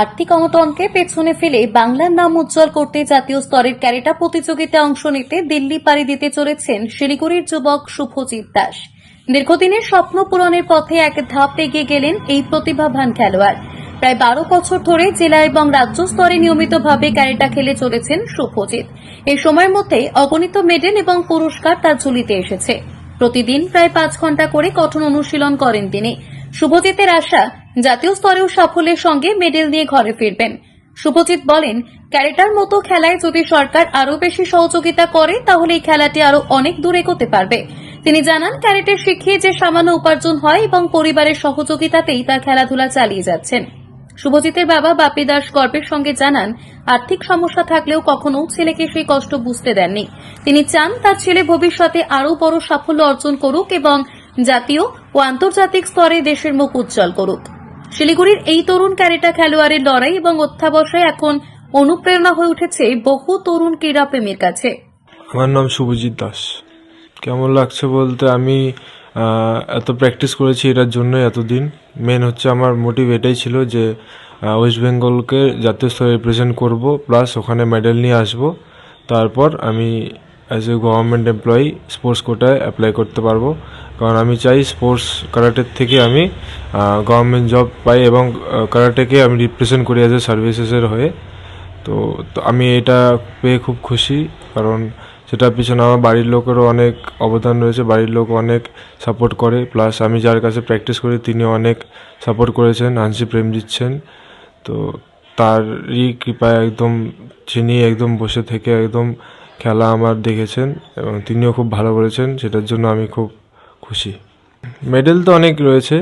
আর্থিক অনটনকে পেছনে ফেলে বাংলার নাম উজ্জ্বল করতে জাতীয় স্তরের ক্যারেটা প্রতিযোগিতায় অংশ নিতে দিল্লি পাড়ি দিতে চলেছেন শিলিগুড়ির যুবক শুভজিৎ দাস। দীর্ঘদিনের স্বপ্ন পূরণের পথে এক ধাপ এগিয়ে গেলেন এই প্রতিভাবান খেলোয়াড়। প্রায় 12 বছর ধরে জেলা এবং রাজ্য স্তরে নিয়মিতভাবে ক্যারেটা খেলে চলেছেন শুভজিৎ। এই সময়ের মধ্যে অগণিত মেডেল এবং পুরস্কার তার ঝুলিতে এসেছে। প্রতিদিন প্রায় 5 ঘন্টা করে কঠোর অনুশীলন করেন তিনি। শুভজিতের আশা, জাতীয় স্তরেও সাফল্যের সঙ্গে মেডেল নিয়ে ঘরে ফিরবেন। শুভজিৎ বলেন, ক্যারেটার মতো খেলায় যদি সরকার আরো বেশি সহযোগিতা করে তাহলে এই খেলাটি আরো অনেক দূর এগোতে পারবে। তিনি জানান, ক্যারেটে শিখিয়ে যে সামান্য উপার্জন হয় এবং পরিবারের সহযোগিতাতেই তার খেলাধুলা চালিয়ে যাচ্ছেন। শুভজিতের বাবা বাপি দাস গর্বের সঙ্গে জানান, আর্থিক সমস্যা থাকলেও কখনো ছেলেকে সেই কষ্ট বুঝতে দেননি। তিনি চান তার ছেলে ভবিষ্যতে আরো বড় সাফল্য অর্জন করুক এবং জাতীয় ও আন্তর্জাতিক স্তরে দেশের মুখ উজ্জ্বল করুক। শিলিগুড়ির এই তরুণ ক্যারেটা খেলোয়াড়ের লড়াই এবং অধ্যাবসায় এখন অনুপ্রেরণা হয়ে উঠেছে বহু তরুণ ক্রীড়াপ্রেমীর কাছে। আমার নাম শুভজিৎ দাস। কেমন লাগছে বলতে, আমি এত প্র্যাকটিস করেছি এটার জন্য এতদিন। মেন হচ্ছে আমার মোটিভ এটাই ছিল যে ওয়েস্ট বেঙ্গলকে জাতীয় স্তরে রিপ্রেজেন্ট করব, প্লাস ওখানে মেডেল নিয়ে আসব। তারপর আমি as a government employee sports কোটায় অ্যাপ্লাই করতে পারবো, কারণ আমি চাই স্পোর্টস কারাটের থেকে আমি গভর্নমেন্ট জব পাই এবং কারাটেকে আমি রিপ্রেজেন্ট করি অ্যাজ এ সার্ভিসেসের হয়ে। তো আমি এটা পেয়ে খুব খুশি, কারণ সেটার পিছনে আমার বাড়ির লোকেরও অনেক অবদান রয়েছে। বাড়ির লোক অনেক সাপোর্ট করে, প্লাস আমি যার কাছে প্র্যাকটিস করি তিনি অনেক সাপোর্ট করেছেন, হানসি প্রেম দিচ্ছেন। তো তারই কৃপায় একদম তিনি একদম বসে থেকে একদম খেলা আমার দেখেছেন এবং তিনিও খুব ভালো বলেছেন, সেটার জন্য আমি খুব খুশি। মেডেল তো অনেক রয়েছে,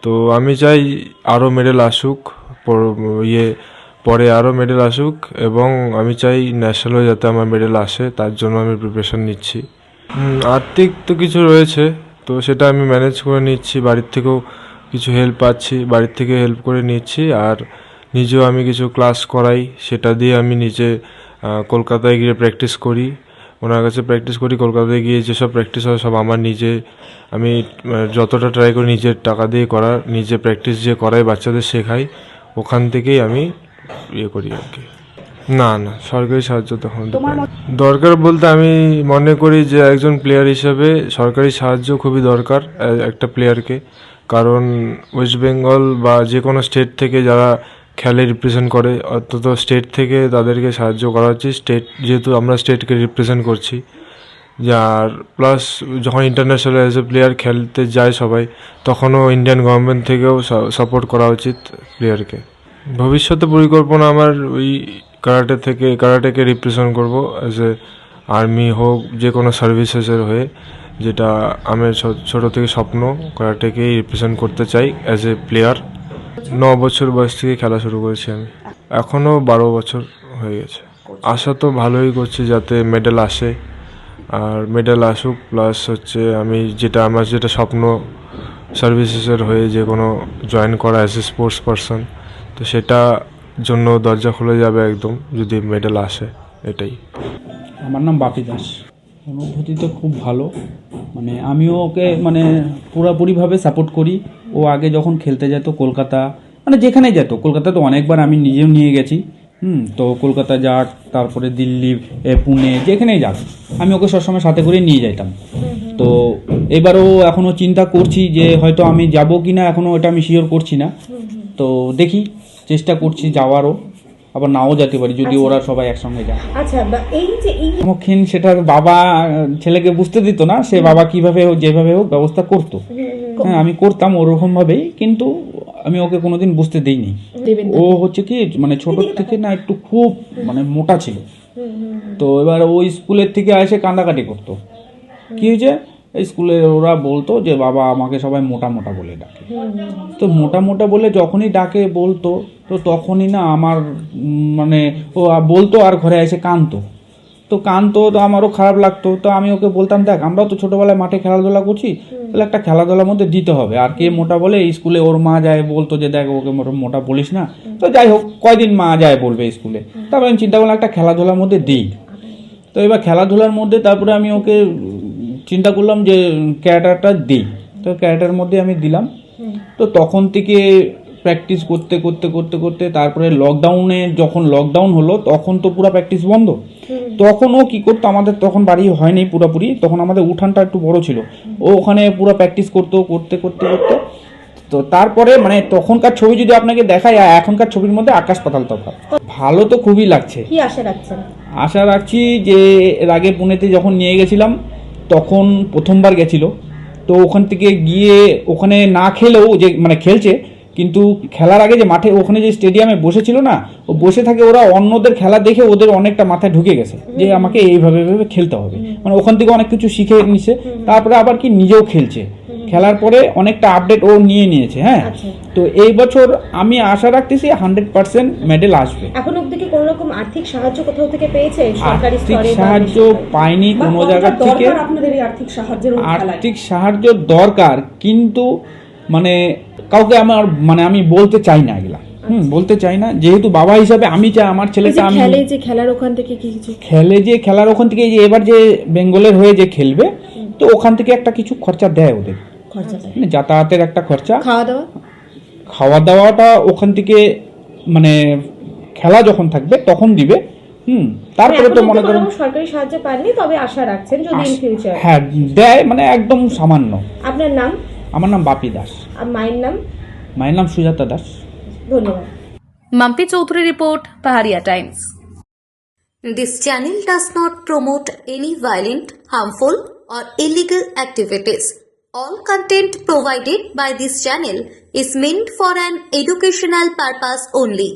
তো আমি চাই আরও মেডেল আসুক, পরে আরও মেডেল আসুক এবং আমি চাই ন্যাশনালও যাতে আমার মেডেল আসে, তার জন্য আমি প্রিপারেশন নিচ্ছি। আর্থিক তো কিছু রয়েছে, তো সেটা আমি ম্যানেজ করে নিচ্ছি। বাড়ির থেকেও কিছু হেল্প পাচ্ছি, বাড়ির থেকে হেল্প করে নিচ্ছি। আর নিজেও আমি কিছু ক্লাস করাই, সেটা দিয়ে আমি নিজে কলকাতায় গিয়ে প্র্যাকটিস করি, ওনার কাছে প্র্যাকটিস করি। কলকাতায় গিয়ে যেসব প্র্যাকটিস হয় সব আমার নিজে, আমি যতটা ট্রাই করি নিজের টাকা দিয়ে করার, নিজে প্র্যাকটিস যে করাই বাচ্চাদের শেখাই, ওখান থেকেই আমি করি আর কি। না, সরকারি সাহায্য তখন দরকার বলতে আমি মনে করি যে একজন প্লেয়ার হিসেবে সরকারি সাহায্য খুবই দরকার একটা প্লেয়ারকে, কারণ ওয়েস্ট বেঙ্গল বা যে কোনো স্টেট থেকে যারা খেলে রিপ্রেজেন্ট করে, অন্তত স্টেট থেকে তাদেরকে সাহায্য করা উচিত। স্টেট যেহেতু আমরা স্টেটকে রিপ্রেজেন্ট করছি, যার প্লাস যখন ইন্টারন্যাশনাল অ্যাজ এ প্লেয়ার খেলতে যায় সবাই, তখনও ইন্ডিয়ান গভর্নমেন্ট থেকেও সাপোর্ট করা উচিত প্লেয়ারকে। ভবিষ্যতে পরিকল্পনা আমার ওই কারাটেকে রিপ্রেজেন্ট করব অ্যাজ এ আর্মি হোক, যে কোনো সার্ভিসেসের হয়ে, যেটা আমার ছোটো থেকে স্বপ্ন, কারাটেকেই রিপ্রেজেন্ট করতে চাই অ্যাজ এ প্লেয়ার। 9 বছর বয়স থেকে খেলা শুরু করেছি আমি, এখনও 12 বছর হয়ে গেছে। আশা তো ভালোই করছি যাতে মেডেল আসে, আর মেডেল আসুক, প্লাস হচ্ছে আমার যেটা স্বপ্ন সার্ভিসেসের হয়ে যে কোনো জয়েন করা অ্যাজ এ স্পোর্টস পারসন, তো সেটা জন্য দরজা খুলে যাবে একদম যদি মেডেল আসে, এটাই। আমার নাম বাপি দাস। অনুভূতি তো খুব ভালো, আমিও ওকে পুরোপুরিভাবে সাপোর্ট করি। ও আগে যখন খেলতে যেত কলকাতা, যেখানে যেত, কলকাতা তো অনেকবার আমি নিজেও নিয়ে গেছি। তো কলকাতা যাক, তারপরে দিল্লি, পুনে, যেখানেই যাক আমি ওকে সবসময় সাথে করে নিয়ে যেতাম। তো এবারও এখনও চিন্তা করছি যে হয়তো আমি যাব কি না, এখনও এটা আমি শিওর করছি না। তো দেখি, চেষ্টা করছি যাওয়ারও, আবার নাও যেতে পারি যদি ওরা সবাই একসঙ্গে যায়। সম্মুখীন সেটা বাবা ছেলেকে বুঝতে দিত না, সে বাবা কিভাবে যেভাবে হোক ব্যবস্থা করতো। হ্যাঁ, আমি করতাম ওরকম ভাবেই, কিন্তু আমি ওকে কোনোদিন বুঝতে দিইনি। ও হচ্ছে কি ছোট থেকে না একটু খুব মোটা ছিল। তো এবার ওই স্কুলের থেকে এসে কান্দাকাটি করতো। কি হয়েছে, স্কুলে ওরা বলতো যে বাবা আমাকে সবাই মোটা মোটা বলে ডাকে। তো মোটা মোটা বলে যখনই ডাকে বলতো, তো তখনই না আমার ও বলতো আর ঘরে এসে কাঁদতো। তো আমারও খারাপ লাগতো। তো আমি ওকে বলতাম, দেখ আমরাও তো ছোটবেলায় মাঠে খেলাধুলা করছি, তাহলে একটা খেলাধুলার মধ্যে দিতে হবে। আর কে মোটা বলে, স্কুলে ওর মা যায় বলতো যে দেখ ওকে মোটা বলিস না। তো যাই হোক, কয়দিন মা যায় বলবে স্কুলে, তারপরে আমি চিন্তা করলাম একটা খেলাধুলার মধ্যে দিই। তো এবার খেলাধুলার মধ্যে তারপরে আমি ওকে চিন্তা করলাম যে ক্যারাটাটা দিই। তো ক্যারাটার মধ্যে আমি দিলাম। তো তখন থেকে প্র্যাকটিস করতে করতে করতে করতে তারপরে যখন লকডাউন হলো তখন তো পুরো প্র্যাকটিস বন্ধ। তখন ও কি করতো, আমাদের তখন বাড়ি হয়নি পুরোপুরি, তখন আমাদের উঠানটা একটু বড় ছিল, ও ওখানে পুরো প্র্যাকটিস করতে করতে তো তারপরে মানে তখনকার ছবি যদি আপনাকে দেখায় আর এখনকার ছবির মধ্যে আকাশ পাতাল তফাৎ। ভালো তো খুবই লাগছে। কি আশা রাখছেন? আশা রাখছি যে এর আগে পুনেতে যখন নিয়ে গেছিলাম তখন প্রথমবার গেছিল, তো ওখান থেকে গিয়ে ওখানে না খেলেও যে মানে খেলছে, কিন্তু খেলার আগে যে মাঠে ওখানে যে স্টেডিয়ামে বসেছিল না, ও বসে থাকে, ওরা অন্যদের খেলা দেখে ওদের অনেকটা মাথায় ঢুকে গেছে যে আমাকে এইভাবে খেলতে হবে, মানে ওখান থেকে অনেক কিছু শিখে নিছে। তারপরে আবার কি নিজেও খেলছে, খেলার পরে অনেকটা আপডেট ও নিয়েছে। হ্যাঁ, তো এই বছর আমি আশা রাখতেছি 100% মেডেল আসবে। এখন অবধি কি কোনো রকম আর্থিক সাহায্য কোথাও থেকে পেয়েছে? সরকারি আর্থিক স্তরে বা সাহায্য বেসরকারি? পাইনি কোনো জায়গা থেকে। আপনাদের এই আর্থিক সাহায্যের আর্থিক সাহায্য দরকার, কিন্তু মানে কাউকে আমি বলতে চাই না এগুলা। বলতে চাই না, যেহেতু বাবা হিসাবে আমি চাই আমার ছেলেটা আমি খেলার ওখান থেকে কি কিছু খেলার ওখান থেকে যে এবার যে বেঙ্গলের হয়ে যে খেলবে, তো ওখান থেকে একটা কিছু খরচা দেয় ওদের, খরচা দেয়? মানে যাতায়াতের একটা খরচা, খাওয়া দাওয়া দাওয়াটা ওখান থেকে মানে খেলা যখন থাকবে তখন দিবে। তারপরে তো মনে করেন সরকারি সাহায্য পাননি, তবে আশা রাখছেন যদি ইন ফিউচার হ্যাঁ দেয়, মানে একদম সামান্য। আপনার নাম? আমার নাম বাপি দাস। আর মায়ের নাম? মায়ের নাম সুজাতা দাস। ধন্যবাদ। মাম্পি চৌধুরী রিপোর্ট, পাহাড়িয়া Times. This channel does not promote any violent, harmful or illegal activities. All content provided by this channel is meant for an educational purpose only.